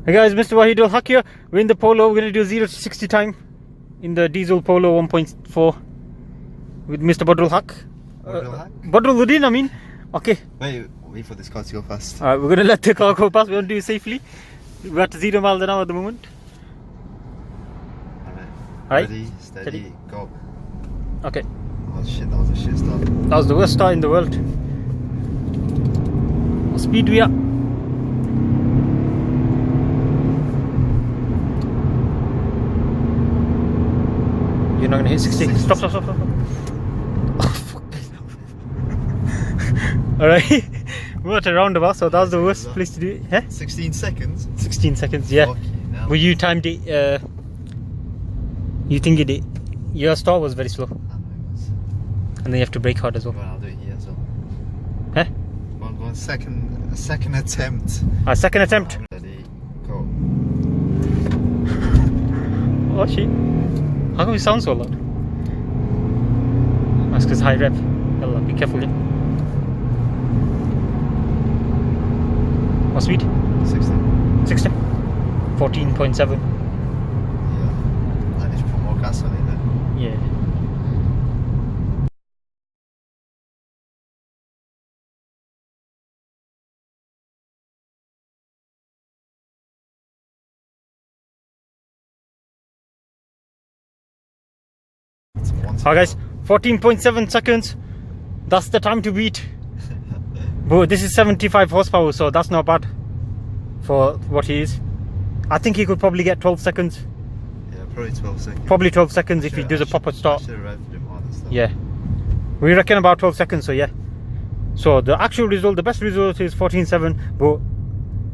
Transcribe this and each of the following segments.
Hey guys, Mr. Wahidul Haque here. We're in the Polo. We're going to do 0 to 60 time in the diesel Polo 1.4 with Mr. Badrul Haque. Badruluddin, I mean. Okay. Wait for this car to go fast. Alright, we're going to let the car go past. We're going to do it safely. We're at 0 miles an hour at the moment. Alright. Ready, steady, go. Okay. Oh shit, that was a shit start. That was the worst start in the world. What speed we at? You're not going to hit 60. Stop. Oh, fuck. Alright. We're at a roundabout, so that was the worst place to do it. Huh? 16 seconds? 16 seconds, yeah. Well, you timed it, you think it, your start was very slow. And then you have to brake hard as well. Well, I'll do it here as well. Huh? A second attempt. A second attempt. Ready, go. Oh shit. How come it sounds so loud? That's because high rev. Yalla, be careful, yeah. What speed? 60. 60? 14.7. Yeah. I need to put more gas on it then. Yeah. Alright guys, 14.7 seconds. That's the time to beat. But this is 75 horsepower, so that's not bad for what he is. I think he could probably get 12 seconds. Yeah, probably 12 seconds. Probably 12 seconds if he does a proper start. I should have revved him on and stuff. Yeah. We reckon about 12 seconds, so yeah. So the actual result, the best result is 14.7, but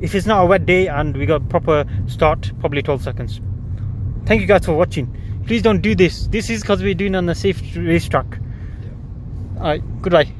if it's not a wet day and we got proper start, probably 12 seconds. Thank you guys for watching. Please don't do this. This is because we're doing on a safe racetrack. Yeah. Alright, goodbye.